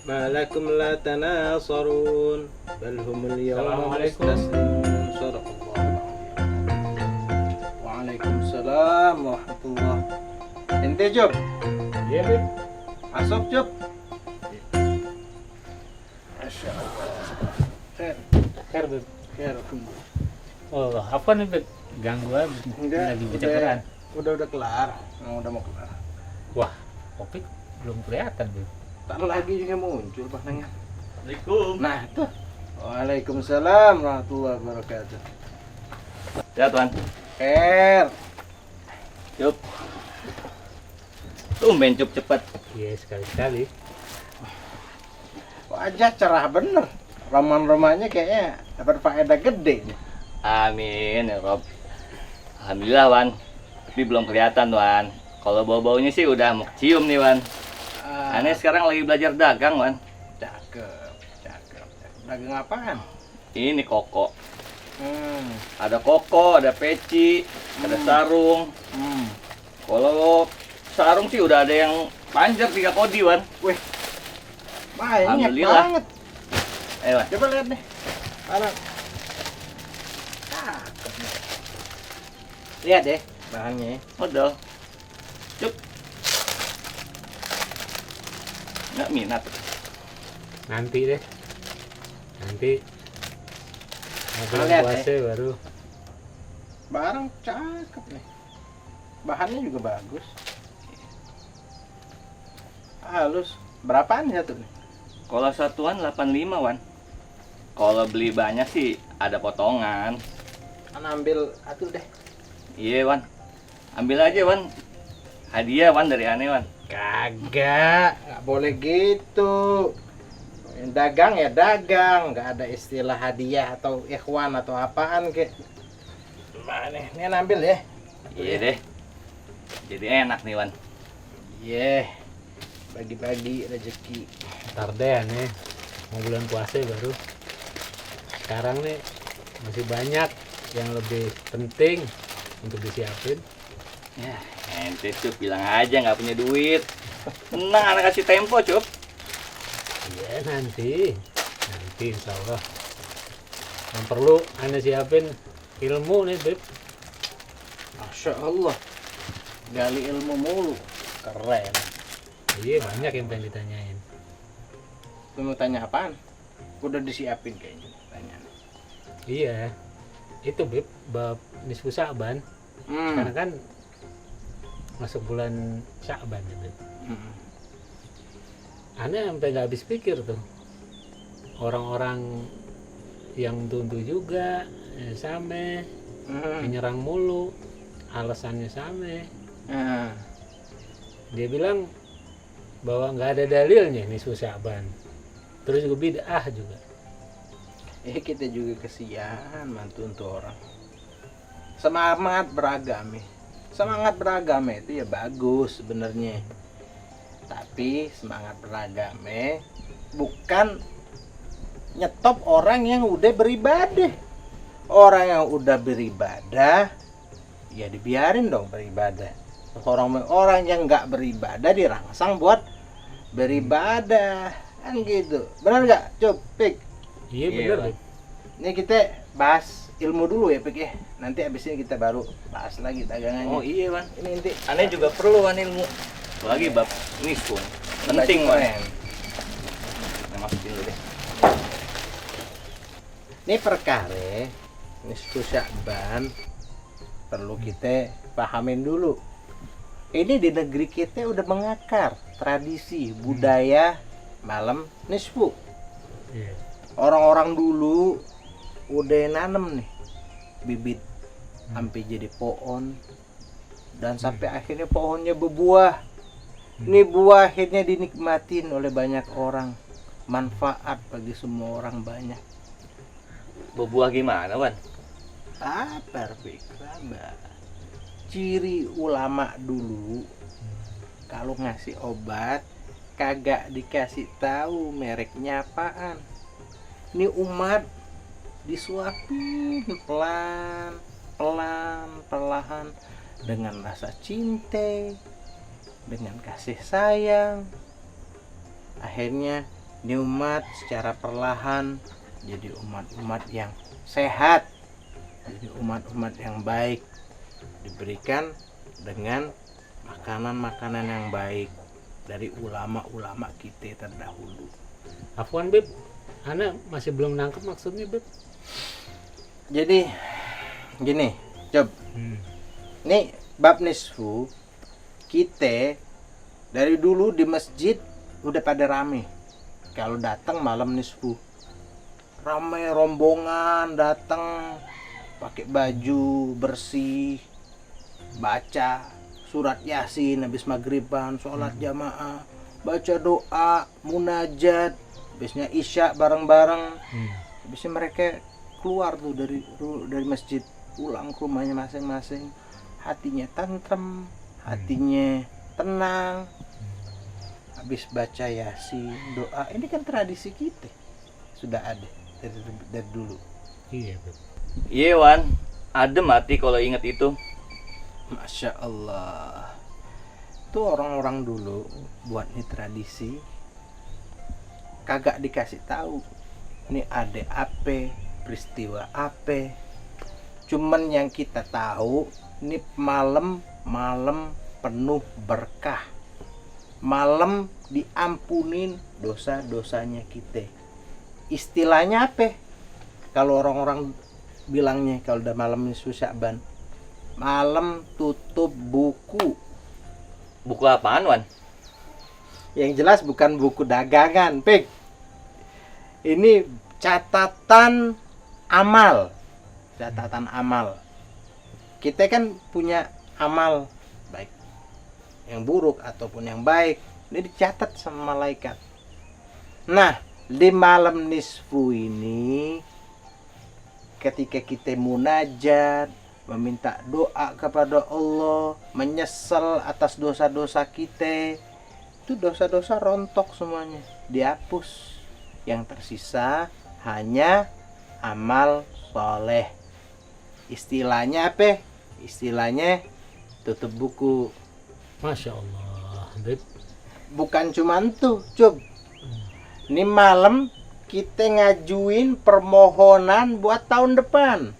ما لكم لا تناصرون بل هم اليوم Assalamualaikum. مستسلمون صدق الله العظيم Waalaikumsalam warahmatullah. Ente Job, Iya, Beb. masuk Job. Masya Allah. Khair, Khair, Beb. khair. Oh, apa nih, Beb? Ganggu aja. Lagi baca Quran. udah kelar. Udah mau kelar. Wah, kopi belum kelihatan, Beb. Tak lagi juga muncul pandangan. Assalamualaikum. Nah, tuh. Waalaikumsalam warahmatullahi wabarakatuh. Ya Tuan. Khair. Cup. Tumben Cup cepat. Iya, sekali-sekali. Wajah cerah bener. Roman-romannya kayaknya dapat faedah gede nih. Amin ya Rob. Alhamdulillah Wan. Tapi belum kelihatan Wan. Kalau bau-baunya sih udah mau cium nih Wan. Aneh sekarang lagi belajar dagang Wan. Cakep, cakep. Dagang apaan? Ini koko. Hmm. Ada koko, ada peci, ada sarung. Hmm. Kalau sarung sih udah ada yang panjang 3 kodi Wan. Wih. Banyak Alhamdulillah. banget. Ayo Wan. Coba lihat nih. Barang. Cakep nih. Lihat deh bahannya. Modal. Cup. Nggak minat. Nanti deh. Nanti. Mau bulan Lihat, puasa baru. Barang cakep nih. Bahannya juga bagus. Halus. Berapaan satu nih? Kalau satuan 85 Wan. Kalau beli banyak sih ada potongan. Kan ambil atuh deh. Iya Wan. Ambil aja Wan. Hadiah Wan dari aneh Wan. Kagak, nggak boleh gitu. Yang dagang ya dagang, nggak ada istilah hadiah atau ikhwan atau apaan kek. Mana ini ambil ya? Iya deh. Jadi enak nih Wan. Iya, bagi-bagi rezeki. Ntar deh nih. Mau bulan puasa baru. Sekarang nih masih banyak yang lebih penting untuk disiapin. Ya, ente Cup bilang aja nggak punya duit. Tenang anak kasih tempo Cup. Iya, nanti insya Allah. Yang perlu anda siapin ilmu nih, Beb. Masya Allah, gali ilmu mulu, keren. Iya, banyak yang pengen ditanyain. Lu mau tanya apaan? Udah disiapin kayaknya tanya. Iya, itu Beb, bab nisfu Sya'ban. Karena kan masuk bulan Sya'ban ya, Beb. Aneh sampai nggak habis pikir tuh. Orang-orang yang tuntu juga sama, menyerang mulu, alasannya sama. Nah, Dia bilang bahwa nggak ada dalilnya nisfu Sya'ban. Terus juga bid'ah juga. kita juga kesian mantu untuk orang. Semangat beragama. Semangat beragama itu ya bagus sebenarnya. Tapi semangat beragama bukan nyetop orang yang udah beribadah. Orang yang udah beribadah ya dibiarin dong beribadah. Orang yang nggak beribadah dirangsang buat beribadah kan gitu. Benar nggak? Coba Pik. Iya Iya, bener, Bang. Beb. Ini kita bahas ilmu dulu ya Pik ya. Nanti abis ini kita baru bahas lagi dagangannya. Oh iya Wan. Ini nanti Aneh juga perlu Wan ilmu. Lagi bab nisfu. Penting Wan. keren. Nah, masukin dulu deh. Ini perkara nisfu Sya'ban perlu kita pahamin dulu. Ini di negeri kita udah mengakar tradisi budaya malam nisfu. Iya. Orang-orang dulu udah nanem nih bibit sampai jadi pohon dan sampai akhirnya pohonnya berbuah. Ini buah akhirnya dinikmatin oleh banyak orang. Manfaat bagi semua orang banyak. Berbuah gimana Wan? Apa Mbak? Ciri ulama dulu kalau ngasih obat kagak dikasih tahu mereknya apaan. Ini umat disuapin perlahan dengan rasa cinta, dengan kasih sayang. Akhirnya Ini umat secara perlahan jadi umat-umat yang sehat, jadi umat-umat yang baik, diberikan dengan makanan-makanan yang baik dari ulama-ulama kita terdahulu. Afwan Beb, Ana masih belum nangkep maksudnya Beb. Jadi gini, coba nih bab nisfu kita dari dulu di masjid udah pada rame. Kalau datang malam nisfu rame, rombongan datang pakai baju bersih, baca surat Yasin habis maghriban, sholat jamaah, baca doa, munajat, habisnya isya bareng-bareng. Habisnya mereka keluar tuh dari masjid, pulang ke rumahnya masing-masing, hatinya tentrem, hatinya tenang. Habis baca Yasin, doa, ini kan tradisi kita sudah ada dari dulu. Iya Beb. Iya Wan, adem hati kalau inget itu. Masya Allah. Tuh orang-orang dulu buat ini tradisi kagak dikasih tahu ini ada apa, peristiwa apa. Cuman yang kita tahu ini malam penuh berkah, malam diampunin dosa-dosanya kita. Istilahnya apa kalau orang-orang bilangnya kalau udah malam nisfu Sya'ban? Malam tutup buku. Buku apaan Wan? Yang jelas bukan buku dagangan, Pik. Ini catatan amal. Catatan amal. Kita kan punya amal baik, yang buruk ataupun yang baik. Ini dicatat sama malaikat. Nah, di malam nisfu ini ketika kita munajat, meminta doa kepada Allah, menyesal atas dosa-dosa kita, itu dosa-dosa rontok semuanya, dihapus. Yang tersisa hanya amal soleh. Istilahnya apa? Istilahnya tutup buku. Masya Allah Beb. Bukan cuma itu, Cub. Ini malam kita ngajuin permohonan buat tahun depan.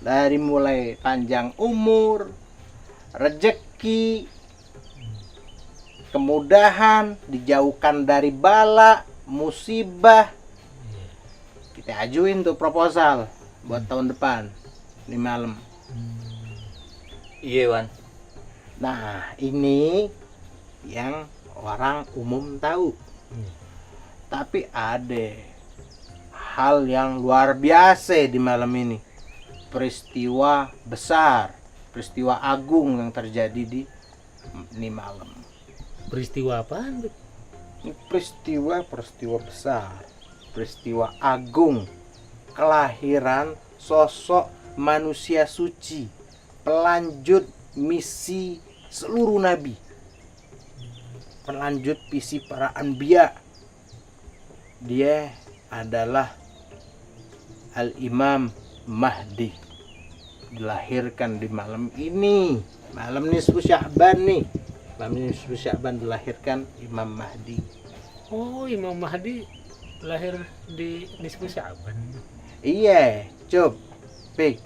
Dari mulai panjang umur, rezeki, kemudahan, dijauhkan dari bala, musibah. Kita ajuin tuh proposal buat tahun depan. Ini malam. Iya Wan. Nah, ini yang orang umum tahu. Tapi ada hal yang luar biasa di malam ini. Peristiwa besar, peristiwa agung yang terjadi di ini malam. Peristiwa apaan Beb? Ini peristiwa besar, peristiwa agung, kelahiran sosok manusia suci, pelanjut misi seluruh nabi, pelanjut misi para anbiya. Dia adalah Al-Imam Mahdi, dilahirkan di malam ini, malam nisfu Sya'ban nih. Malam nisfu Sya'ban dilahirkan Imam Mahdi. Oh, Imam Mahdi lahir di nisfu Sya'ban. Iya, Cub, Pik.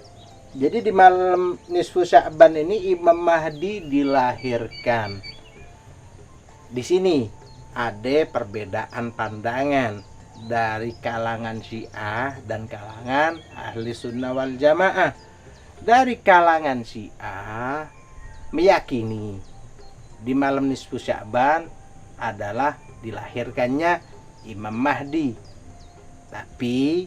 Jadi di malam nisfu Sya'ban ini Imam Mahdi dilahirkan. Di sini ada perbedaan pandangan dari kalangan Syiah dan kalangan Ahli Sunnah wal Jamaah. Dari kalangan Syiah meyakini di malam nisfu Sya'ban adalah dilahirkannya Imam Mahdi. Tapi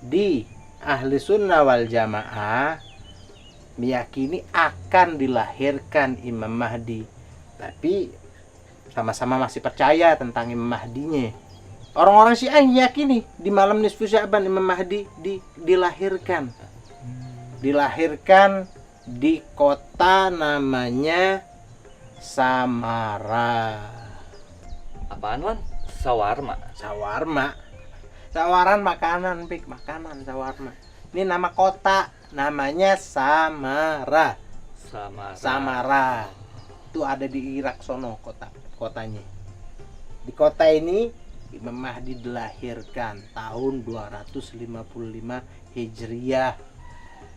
di Ahli Sunnah wal Jamaah meyakini akan dilahirkan Imam Mahdi. Tapi sama-sama masih percaya tentang Imam Mahdinya. Orang-orang Syiah meyakini di malam nisfu Sya'ban Imam Mahdi dilahirkan. Dilahirkan di kota namanya Samara. Apaan Wan? Sawarma. Sawaran makanan, Pik, makanan sawarma. Ini nama kota, namanya Samara. Samara. Itu ada di Irak sono kotanya. Di kota ini Imam Mahdi dilahirkan tahun 255 Hijriah.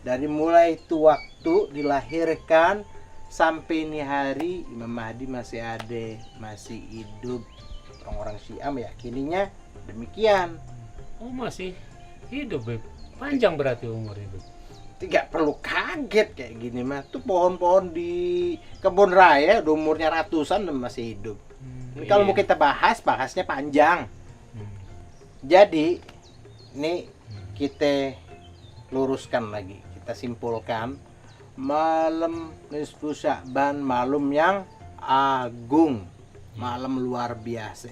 Dari mulai itu waktu dilahirkan sampai ini hari Imam Mahdi masih ada, masih hidup. Orang-orang Syiah meyakininya demikian. Oh, masih hidup, Beb. Panjang berarti umurnya, Beb. Tidak perlu kaget kayak gini mah. Tuh pohon-pohon di kebun raya udah umurnya ratusan dan masih hidup. Ini kalau mau kita bahasnya panjang. Jadi ini kita luruskan lagi, kita simpulkan. Malam nisfu Sya'ban malam yang agung, malam luar biasa.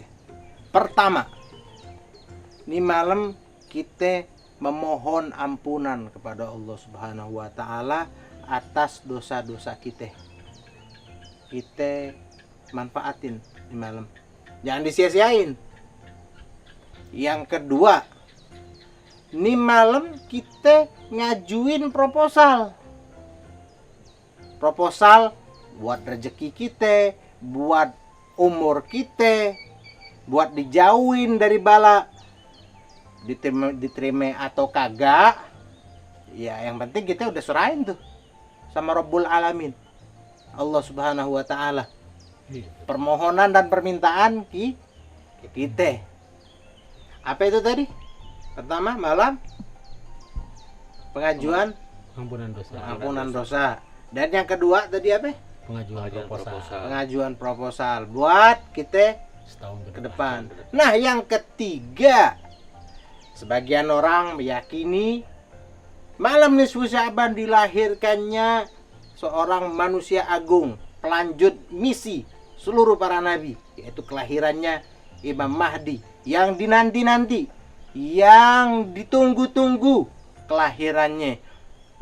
Pertama, ini malam kita memohon ampunan kepada Allah Subhanahu wa taala atas dosa-dosa kita. Kita manfaatin di malam. Jangan disia-siain. Yang kedua, ini malam kita ngajuin proposal. Proposal buat rezeki kita, buat umur kita, buat dijauhin dari bala. Diterima atau kagak, ya yang penting kita udah serahin tuh sama Rabbul Alamin, Allah Subhanahu wa taala. Permohonan dan permintaan kita. Apa itu tadi? Pertama, malam pengajuan ampunan dosa. Dan yang kedua tadi apa? Pengajuan proposal. Pengajuan proposal buat kita Setahun ke depan. Nah, yang ketiga, sebagian orang meyakini malam nisfu Sya'ban dilahirkannya seorang manusia agung, pelanjut misi seluruh para nabi, yaitu kelahirannya Imam Mahdi yang dinanti-nanti, yang ditunggu-tunggu kelahirannya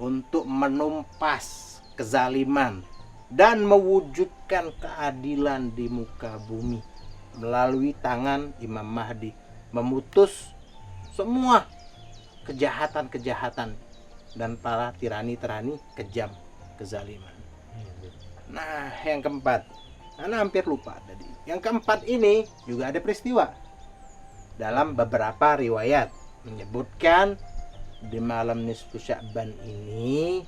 untuk menumpas kezaliman dan mewujudkan keadilan di muka bumi melalui tangan Imam Mahdi, memutus semua kejahatan-kejahatan dan para tirani-tirani kejam, kezaliman. Nah, yang keempat, Ana hampir lupa tadi. Yang keempat ini juga ada peristiwa. Dalam beberapa riwayat menyebutkan di malam nisfu Sya'ban ini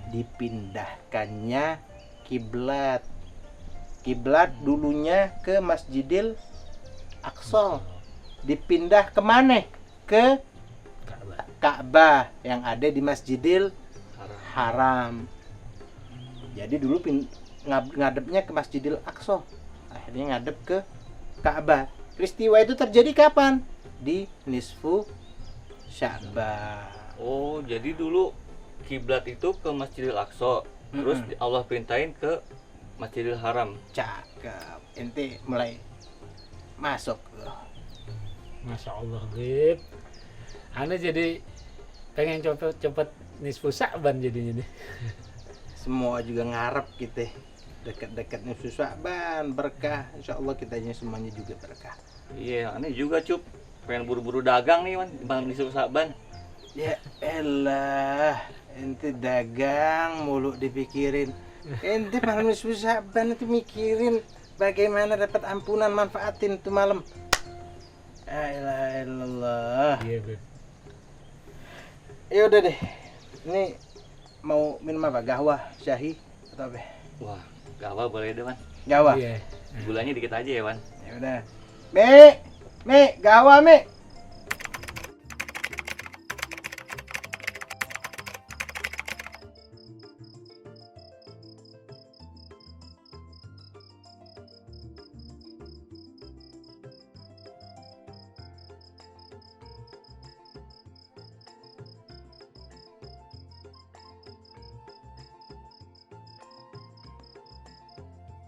dipindahkannya kiblat. Kiblat dulunya ke Masjidil Aqsa. Dipindah kemana? Ke Ka'bah yang ada di Masjidil Haram. Jadi dulu ngadepnya ke Masjidil Aqsa, akhirnya ngadep ke Ka'bah. Peristiwa itu terjadi kapan? Di nisfu Sya'ban. Oh, jadi dulu kiblat itu ke Masjidil Aqsa, terus Allah perintahin ke Masjidil Haram. Cakep. Ente mulai masuk loh. Masya Allah, Beb. Ana jadi pengen cepet nisfu Sya'ban jadinya nih. Semua juga ngarep kita dekat-dekat nisfu Sya'ban berkah. Insyaallah kitanya semuanya juga berkah. Iya, aneh juga cup. Pengen buru-buru dagang nih, man, malam nisfu Sya'ban. Ya elah, ente dagang mulu dipikirin. Ente malam nisfu Sya'ban itu mikirin bagaimana dapat ampunan, manfaatin tuh malam. La ilaha illallah. Iya, Beb. Ya udah deh. Ini mau minum apa? Gahwa, syahi atau apa? Wah, gawa boleh deh, man. Gahwa. Iya. Gulanya dikit aja ya, man. Ya udah. Me, gahwa, me.